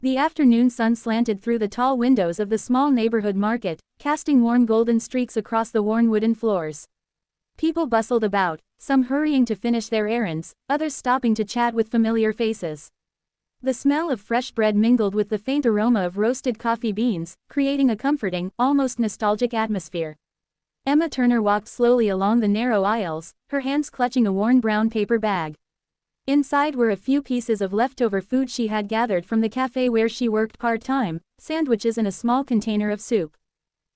The afternoon sun slanted through the tall windows of the small neighborhood market, casting warm golden streaks across the worn wooden floors. People bustled about, some hurrying to finish their errands, others stopping to chat with familiar faces. The smell of fresh bread mingled with the faint aroma of roasted coffee beans, creating a comforting, almost nostalgic atmosphere. Emma Turner walked slowly along the narrow aisles, her hands clutching a worn brown paper bag. Inside were a few pieces of leftover food she had gathered from the cafe where she worked part-time, sandwiches and a small container of soup.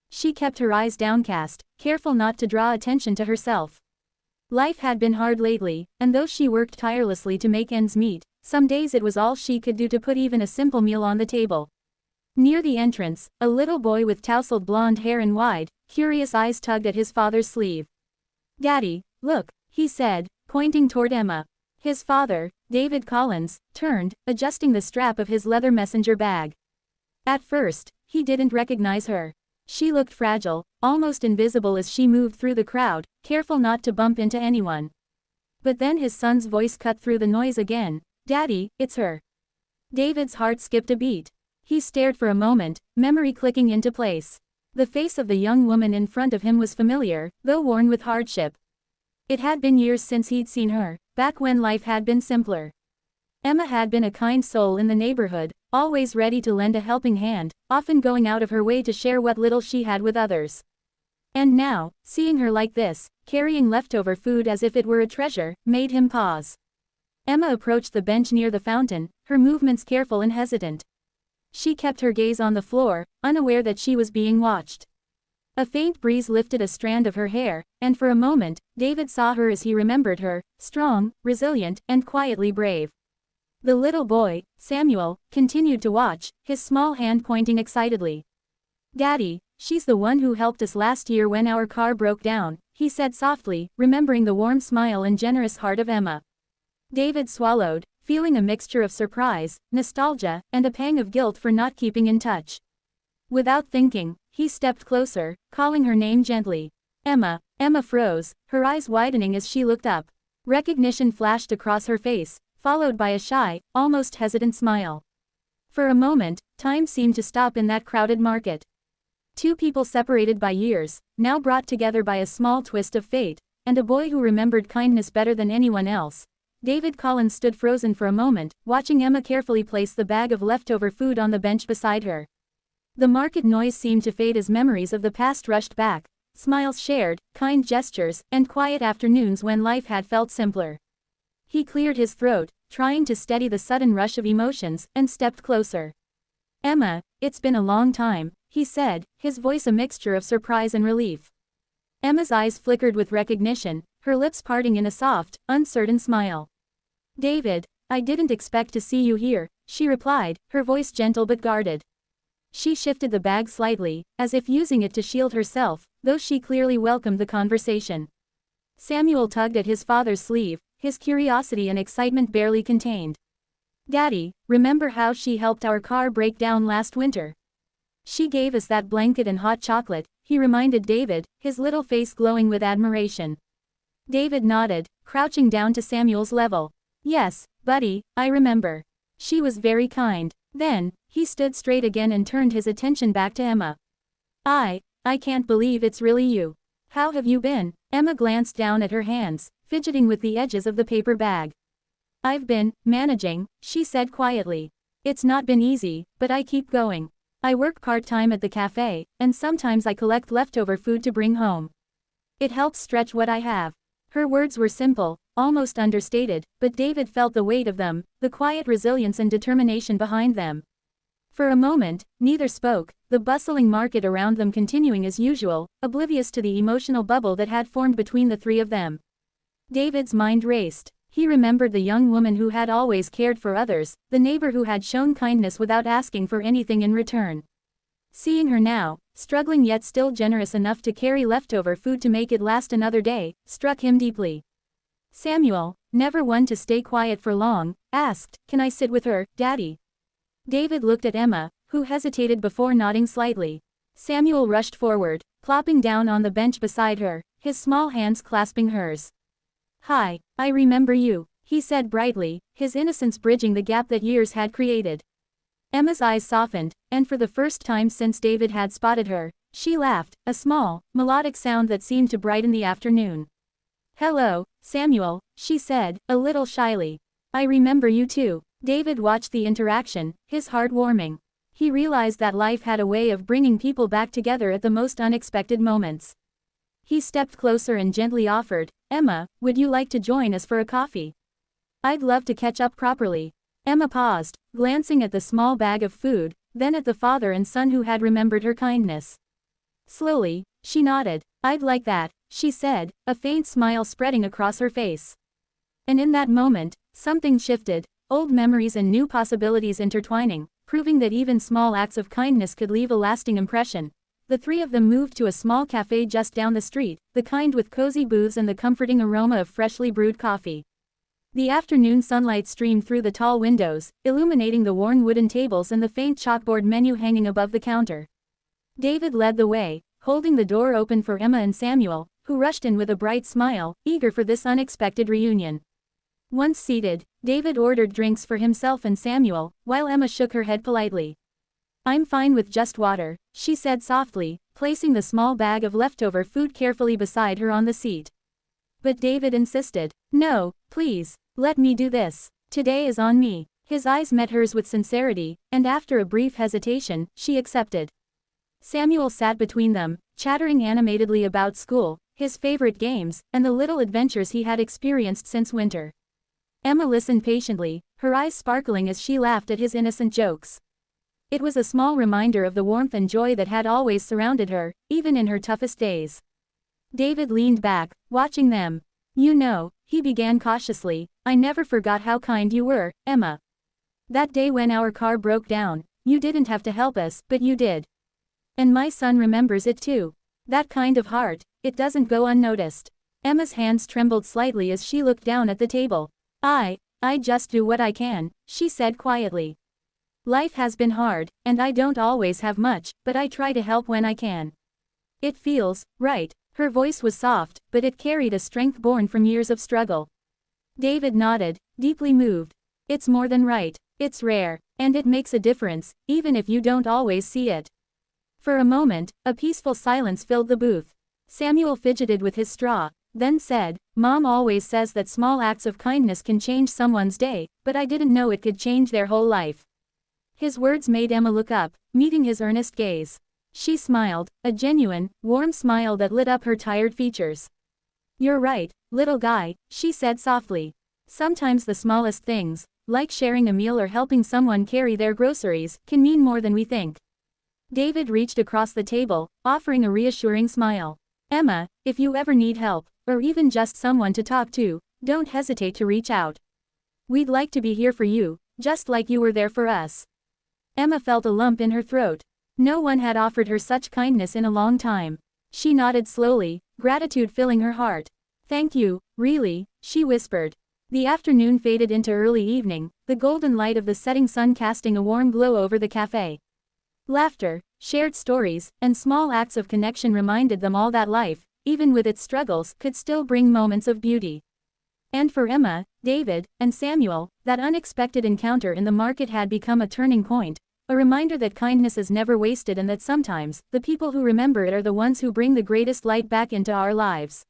She kept her eyes downcast, careful not to draw attention to herself. Life had been hard lately, and though she worked tirelessly to make ends meet, some days it was all she could do to put even a simple meal on the table. Near the entrance, a little boy with tousled blonde hair and wide, curious eyes tugged at his father's sleeve. "Daddy, look," he said, pointing toward Emma. His father, David Collins, turned, adjusting the strap of his leather messenger bag. At first, he didn't recognize her. She looked fragile, almost invisible as she moved through the crowd, careful not to bump into anyone. But then his son's voice cut through the noise again. "Daddy, it's her." David's heart skipped a beat. He stared for a moment, memory clicking into place. The face of the young woman in front of him was familiar, though worn with hardship. It had been years since he'd seen her, back when life had been simpler. Emma had been a kind soul in the neighborhood, always ready to lend a helping hand, often going out of her way to share what little she had with others. And now, seeing her like this, carrying leftover food as if it were a treasure, made him pause. Emma approached the bench near the fountain, her movements careful and hesitant. She kept her gaze on the floor, unaware that she was being watched. A faint breeze lifted a strand of her hair, and for a moment, David saw her as he remembered her, strong, resilient, and quietly brave. The little boy, Samuel, continued to watch, his small hand pointing excitedly. "Daddy, she's the one who helped us last year when our car broke down," he said softly, remembering the warm smile and generous heart of Emma. David swallowed, feeling a mixture of surprise, nostalgia, and a pang of guilt for not keeping in touch. Without thinking, he stepped closer, calling her name gently. "Emma." Emma froze, her eyes widening as she looked up. Recognition flashed across her face, followed by a shy, almost hesitant smile. For a moment, time seemed to stop in that crowded market. Two people separated by years, now brought together by a small twist of fate, and a boy who remembered kindness better than anyone else. David Collins stood frozen for a moment, watching Emma carefully place the bag of leftover food on the bench beside her. The market noise seemed to fade as memories of the past rushed back, smiles shared, kind gestures, and quiet afternoons when life had felt simpler. He cleared his throat, trying to steady the sudden rush of emotions, and stepped closer. "Emma, it's been a long time," he said, his voice a mixture of surprise and relief. Emma's eyes flickered with recognition, her lips parting in a soft, uncertain smile. "David, I didn't expect to see you here," she replied, her voice gentle but guarded. She shifted the bag slightly, as if using it to shield herself, though she clearly welcomed the conversation. Samuel tugged at his father's sleeve, his curiosity and excitement barely contained. "Daddy, remember how she helped our car break down last winter? She gave us that blanket and hot chocolate," he reminded David, his little face glowing with admiration. David nodded, crouching down to Samuel's level. "Yes, buddy, I remember. She was very kind." Then, he stood straight again and turned his attention back to Emma. I can't believe it's really you. How have you been?" Emma glanced down at her hands, fidgeting with the edges of the paper bag. "I've been managing," she said quietly. "It's not been easy, but I keep going. I work part-time at the cafe, and sometimes I collect leftover food to bring home. It helps stretch what I have." Her words were simple, almost understated, but David felt the weight of them, the quiet resilience and determination behind them. For a moment, neither spoke, the bustling market around them continuing as usual, oblivious to the emotional bubble that had formed between the three of them. David's mind raced. He remembered the young woman who had always cared for others, the neighbor who had shown kindness without asking for anything in return. Seeing her now, struggling yet still generous enough to carry leftover food to make it last another day, struck him deeply. Samuel, never one to stay quiet for long, asked, "Can I sit with her, Daddy?" David looked at Emma, who hesitated before nodding slightly. Samuel rushed forward, plopping down on the bench beside her, his small hands clasping hers. "Hi, I remember you," he said brightly, his innocence bridging the gap that years had created. Emma's eyes softened, and for the first time since David had spotted her, she laughed, a small, melodic sound that seemed to brighten the afternoon. "Hello, Samuel," she said, a little shyly. "I remember you too." David watched the interaction, his heart warming. He realized that life had a way of bringing people back together at the most unexpected moments. He stepped closer and gently offered, "Emma, would you like to join us for a coffee? I'd love to catch up properly." Emma paused, glancing at the small bag of food, then at the father and son who had remembered her kindness. Slowly, she nodded. "I'd like that," she said, a faint smile spreading across her face. And in that moment, something shifted, old memories and new possibilities intertwining, proving that even small acts of kindness could leave a lasting impression. The three of them moved to a small cafe just down the street, the kind with cozy booths and the comforting aroma of freshly brewed coffee. The afternoon sunlight streamed through the tall windows, illuminating the worn wooden tables and the faint chalkboard menu hanging above the counter. David led the way, holding the door open for Emma and Samuel, who rushed in with a bright smile, eager for this unexpected reunion. Once seated, David ordered drinks for himself and Samuel, while Emma shook her head politely. "I'm fine with just water," she said softly, placing the small bag of leftover food carefully beside her on the seat. But David insisted. "No, please, let me do this. Today is on me." His eyes met hers with sincerity, and after a brief hesitation, she accepted. Samuel sat between them, chattering animatedly about school, his favorite games, and the little adventures he had experienced since winter. Emma listened patiently, her eyes sparkling as she laughed at his innocent jokes. It was a small reminder of the warmth and joy that had always surrounded her, even in her toughest days. David leaned back, watching them. "You know," he began cautiously, "I never forgot how kind you were, Emma. That day when our car broke down, you didn't have to help us, but you did. And my son remembers it too. That kind of heart, it doesn't go unnoticed." Emma's hands trembled slightly as she looked down at the table. I just do what I can," she said quietly. "Life has been hard, and I don't always have much, but I try to help when I can. It feels right." Her voice was soft, but it carried a strength born from years of struggle. David nodded, deeply moved. "It's more than right. It's rare, and it makes a difference, even if you don't always see it." For a moment, a peaceful silence filled the booth. Samuel fidgeted with his straw, then said, "Mom always says that small acts of kindness can change someone's day, but I didn't know it could change their whole life." His words made Emma look up, meeting his earnest gaze. She smiled, a genuine, warm smile that lit up her tired features. "You're right, little guy," she said softly. "Sometimes the smallest things, like sharing a meal or helping someone carry their groceries, can mean more than we think." David reached across the table, offering a reassuring smile. "Emma, if you ever need help, or even just someone to talk to, don't hesitate to reach out. We'd like to be here for you, just like you were there for us." Emma felt a lump in her throat. No one had offered her such kindness in a long time. She nodded slowly, gratitude filling her heart. "Thank you, really," she whispered. The afternoon faded into early evening, the golden light of the setting sun casting a warm glow over the cafe. Laughter, shared stories, and small acts of connection reminded them all that life, even with its struggles, could still bring moments of beauty. And for Emma, David, and Samuel, that unexpected encounter in the market had become a turning point, a reminder that kindness is never wasted and that sometimes, the people who remember it are the ones who bring the greatest light back into our lives.